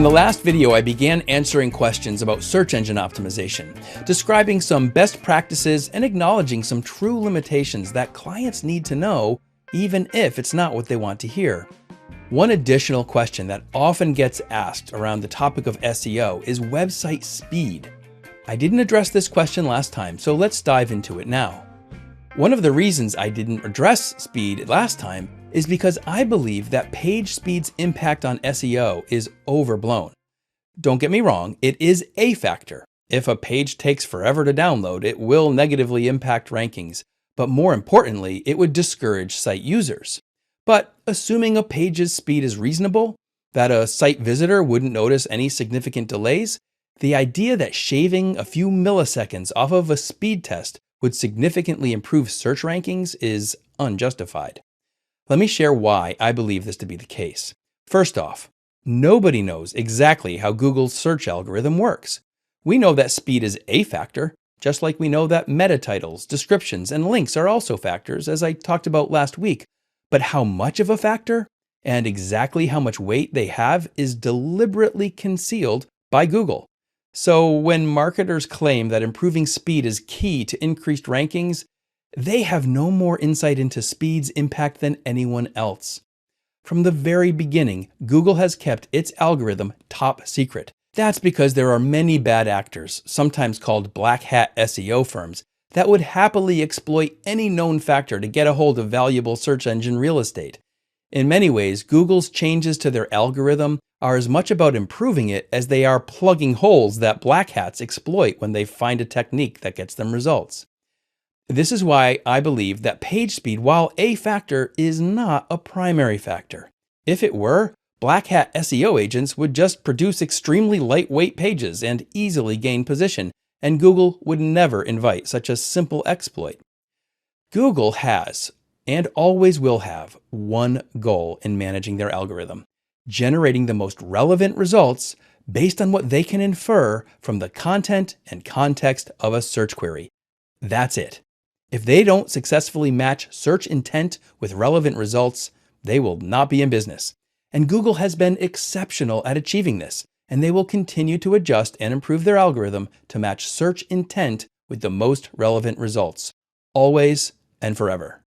the last video, I began answering questions about search engine optimization, describing some best practices and acknowledging some true limitations that clients need to know, even if it's not what they want to hear. One additional question that often gets asked around the topic of SEO is website speed. I didn't address this question last time, so let's dive into it now. One of the reasons I didn't address speed last time is because I believe that page speed's impact on SEO is overblown. Don't get me wrong, it is a factor. If a page takes forever to download, it will negatively impact rankings, but more importantly, it would discourage site users. But assuming a page's speed is reasonable, that a site visitor wouldn't notice any significant delays, the idea that shaving a few milliseconds off of a speed test would significantly improve search rankings is unjustified. Let me share why I believe this to be the case. First off, nobody knows exactly how Google's search algorithm works. We know that speed is a factor, just like we know that meta titles, descriptions, and links are also factors, as I talked about last week. But how much of a factor and exactly how much weight they have is deliberately concealed by Google. So when marketers claim that improving speed is key to increased rankings, they have no more insight into speed's impact than anyone else. From the very beginning, Google has kept its algorithm top secret. That's because there are many bad actors, sometimes called black hat SEO firms, that would happily exploit any known factor to get a hold of valuable search engine real estate. In many ways, Google's changes to their algorithm are as much about improving it as they are plugging holes that black hats exploit when they find a technique that gets them results. This is why I believe that page speed, while a factor, is not a primary factor. If it were, black hat SEO agents would just produce extremely lightweight pages and easily gain position, and Google would never invite such a simple exploit. Google has, and always will have, one goal in managing their algorithm: generating the most relevant results based on what they can infer from the content and context of a search query. That's it. If they don't successfully match search intent with relevant results, they will not be in business. And Google has been exceptional at achieving this, and they will continue to adjust and improve their algorithm to match search intent with the most relevant results, always and forever.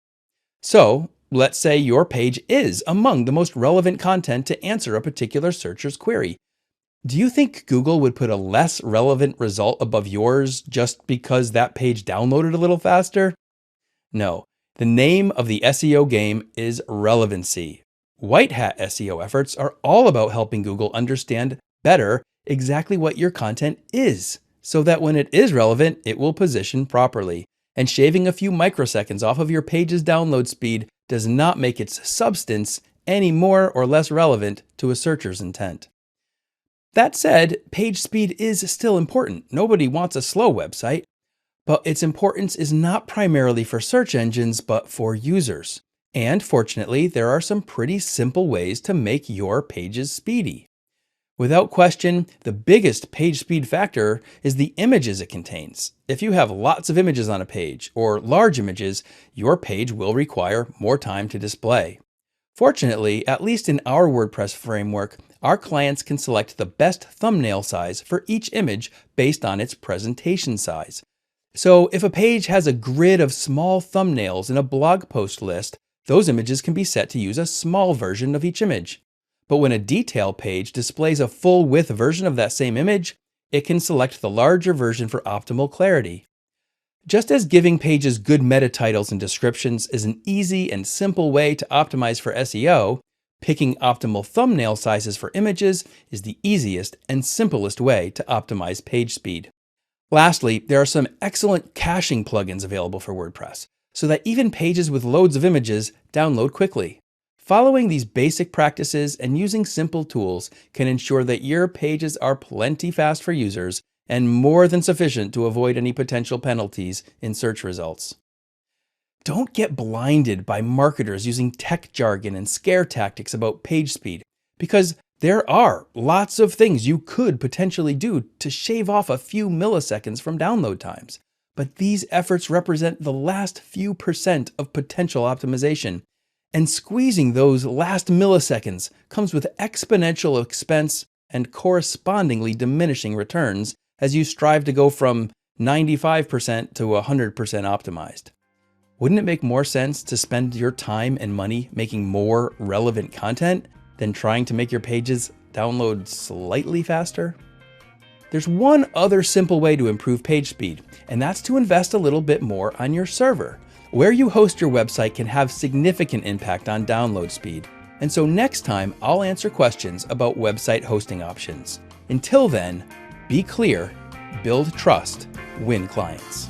So, let's say your page is among the most relevant content to answer a particular searcher's query. Do you think Google would put a less relevant result above yours just because that page downloaded a little faster? No. The name of the SEO game is relevancy. White hat SEO efforts are all about helping Google understand better exactly what your content is, so that when it is relevant, it will position properly. And shaving a few microseconds off of your page's download speed does not make its substance any more or less relevant to a searcher's intent. That said, page speed is still important. Nobody wants a slow website, but its importance is not primarily for search engines, but for users. And fortunately, there are some pretty simple ways to make your pages speedy. Without question, the biggest page speed factor is the images it contains. If you have lots of images on a page, or large images, your page will require more time to display. Fortunately, at least in our WordPress framework, our clients can select the best thumbnail size for each image based on its presentation size. So if a page has a grid of small thumbnails in a blog post list, those images can be set to use a small version of each image. But when a detail page displays a full width version of that same image, it can select the larger version for optimal clarity. Just as giving pages good meta titles and descriptions is an easy and simple way to optimize for SEO, picking optimal thumbnail sizes for images is the easiest and simplest way to optimize page speed. Lastly, there are some excellent caching plugins available for WordPress, so that even pages with loads of images download quickly. Following these basic practices and using simple tools can ensure that your pages are plenty fast for users and more than sufficient to avoid any potential penalties in search results. Don't get blinded by marketers using tech jargon and scare tactics about page speed, because there are lots of things you could potentially do to shave off a few milliseconds from download times. But these efforts represent the last few percent of potential optimization. And squeezing those last milliseconds comes with exponential expense and correspondingly diminishing returns as you strive to go from 95% to 100% optimized. Wouldn't it make more sense to spend your time and money making more relevant content than trying to make your pages download slightly faster? There's one other simple way to improve page speed, and that's to invest a little bit more on your server. Where you host your website can have significant impact on download speed. And so next time, I'll answer questions about website hosting options. Until then, be clear, build trust, win clients.